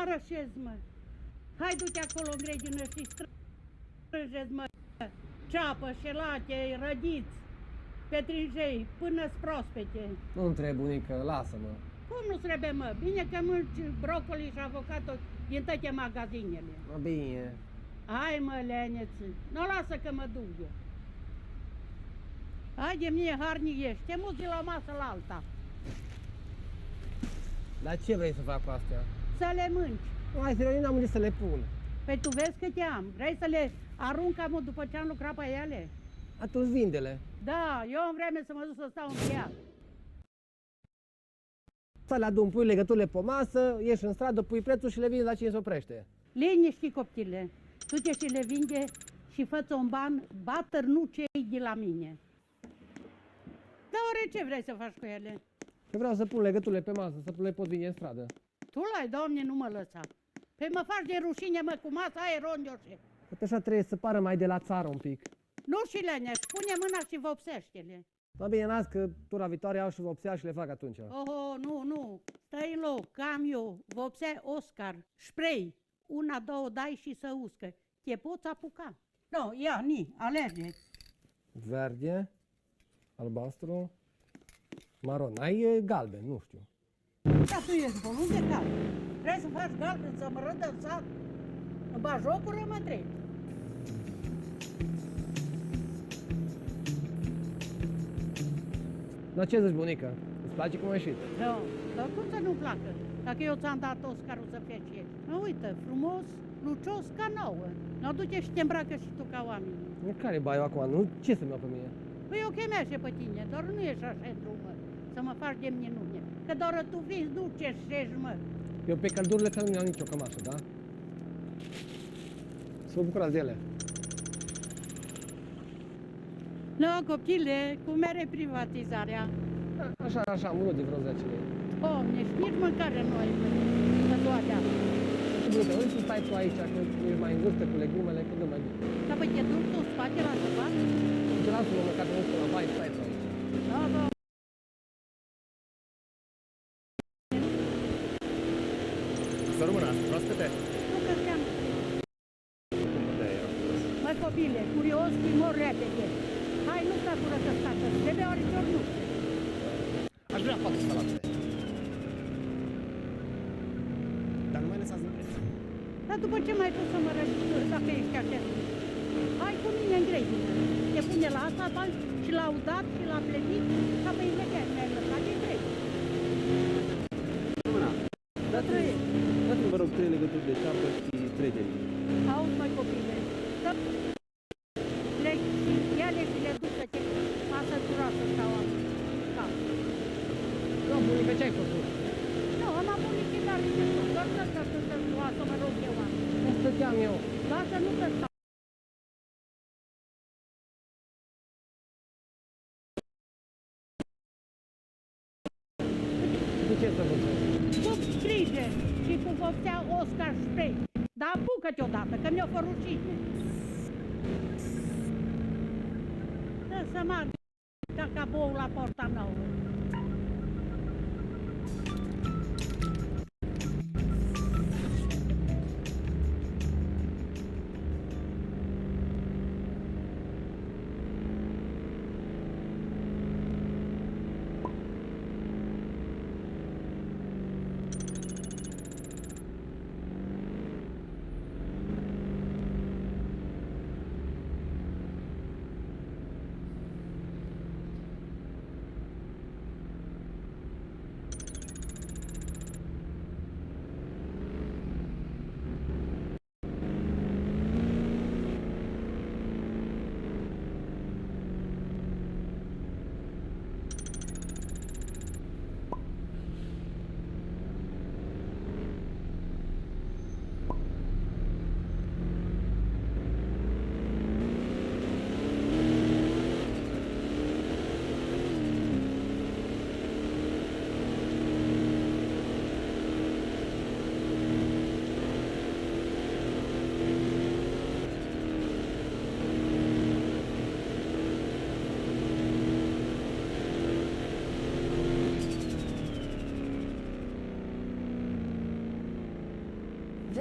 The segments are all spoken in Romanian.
arășezi, mă. Hai, du-te acolo în grădină și strângeți, mă, ceapă, șelate, rădiți, petrinjei, până-s proaspete. Nu trebuie, bunică, lasă-mă. Cum nu trebuie, mă? Bine că mânci brocoli și avocatul din toate magazinele. Mă, bine. Hai, mă, leneță, nu lasă că mă duc eu. Haide, mie harnic ești, te muți de la masă la alta. Dar ce vrei să fac cu astea? Să le mânci. Nu, hai serios, n-am unde să le pun. Păi tu vezi că te am. Vrei să le arunc am după ce am lucrat pe ele? Atunci vinde-le. Da, eu am vreme să mă duc să stau în piață. Să le adun, pui legăturile pe masă, ieși în stradă, pui prețul și le vinzi la cine se oprește. Liniști, coptile. Du-te și le vinde și fă-ți un ban, batăr nu cei de la mine. Dar ori ce vrei să faci cu ele? Eu vreau să pun legăturile pe masă, să le pot vinde în stradă. Tu l-ai, Doamne, nu mă lăsa. Păi mă faci de rușine, mă, cu masa aia rondioșe. Că așa trebuie să pară mai de la țară un pic. Nu și leneș, pune mâna și vopsește-le. Mă, bine, las că tura viitoare iau și vopsea și le fac atunci. Oh, nu, nu, stai în loc, că am eu, vopsea Oscar, spray, una, două dai și să uscă. Te poți apuca. Nu, ia, alege. Verde, albastru, maron. Ai galben, nu știu. Da, tu ești bun, unde cal? Vrei să faci galben, să mă râdă în sat? În bajocură mă treci. Dar ce zici, bunica? Îți place cum a ieșit? Da, dar cum să nu-mi placă? Dacă eu ți-am dat Oscarul să fie. Nu, uite, frumos, lucios ca nouă. Nu duce și te îmbracă și tu ca oamenii. Care bai eu acum? Nu, ce să-mi iau pe mine? Păi eu chemește pe tine, doar nu ești așa în drumă, să mă faci de minune. Că doar tu vii, nu cerșești, mă. Eu pe căldurile astea nu mi-am nicio cămașă, da? Să vă bucurați de ele. Nu, copile, cum mere privatizarea? Așa, am unul de vreo 10 lei. Doamne, și nici mâncare nu ai să toate astea. Bunica, uite să stai tu aici, că ești mai în vârstă cu legumele, că nu mai bine. Dar păi te duci tu în spate la săpat? Ce lasă-mă măcar că nu știu la baie, stai tu aici. Da, da. Să rămână, proaspete? Nu că știam. Măi, copile, curios, mor repede. Hai, nu sta cură că stată, trebuie orice nu. Aș vrea 4 salate. Dar nu mai lăsați din preț. Dar după ce mai pus să mă răspund, dacă ești așa? Hai cu mine în grădină. Te pune la asta, bani și l-au dat și l-a plătit, ca pe imediat mi-ai lăsat din grădină. Rămână. Dați-mi, vă rog, 3 legături de ceapă și 3 de lei. Auzi, măi, copile, dă pleci și ia-le și le ducă-te. Asta tura să stau acum. Nu, bunica, ce ai făcut? Nu, am avut niște tare de tot, doar să lua, să mă rog eu am. Ce stăteam eu? Lasă, nu că stau. Cu ce să vorbesc? Cu grijă și cu vopsea Oscar Spray. Dar apucă-te odată, că mi-o fă rușine. Să meargă ca caboul la porta nouă.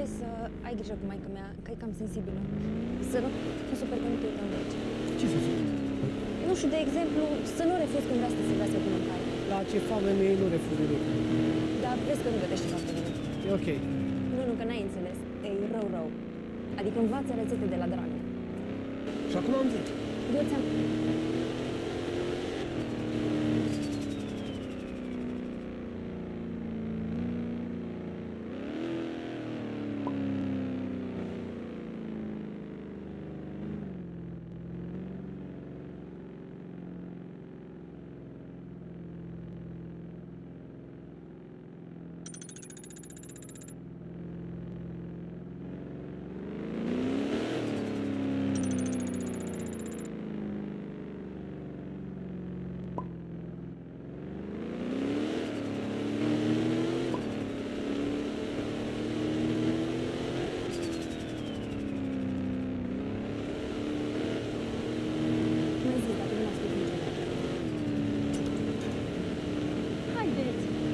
Vezi să ai grijă cu maică mea, că e cam sensibilă. Să nu super că nu te uităm aici. Ce să zic? Nu știu, de exemplu, să nu refuzi când vrea să te servească cu mâncare. La ce foame mie nu refuz nimic. Dar vezi că nu gătește foarte bine. E ok. Nu, că n-ai înțeles. E rău. Adică învață rețete de la Dragnea. Și acum am zis. Eu ți-am...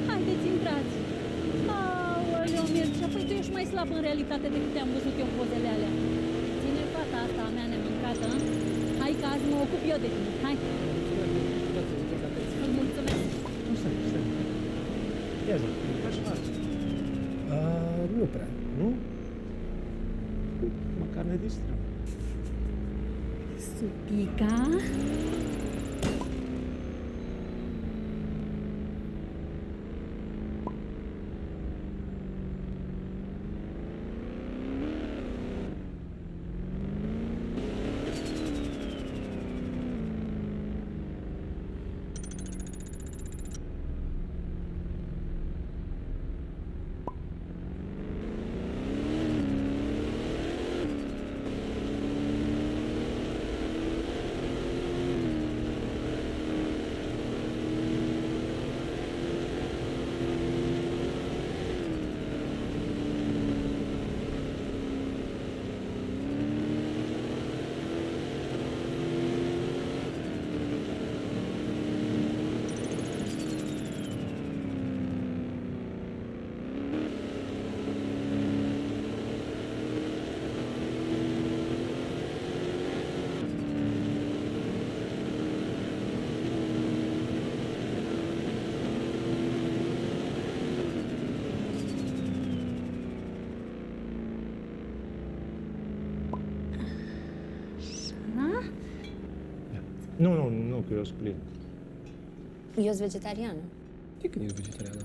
Haideți, intrați. Aoleu, Mircea, păi tu ești mai slab în realitate decât te-am văzut eu în pozele alea. Ține fata asta a mea nemâncată, hă? Hai că azi mă ocup eu de tine, hai. Îți mulțumesc. Nu, stai. Ia zi. Așa faci. Nu prea. Nu? Măcar ne distrăm. Supica. Nu, că eu sunt plin. Eu sunt vegetariană. De când ești vegetariană?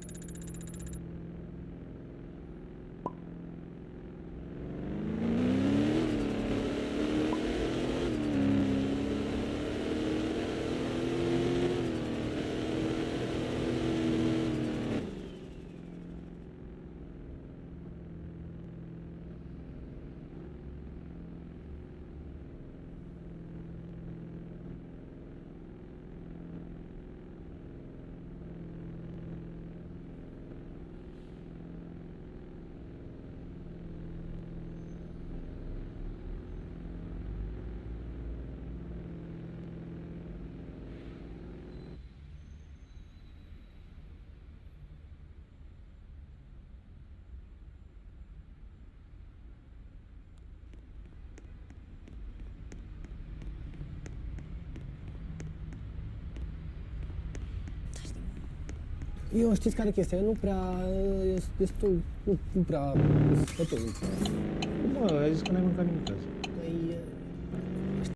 Eu știți care e chestia? Eu nu prea... E destul... Nu prea... Stăpân. Bă, ai zis că n-ai mâncat nimic azi.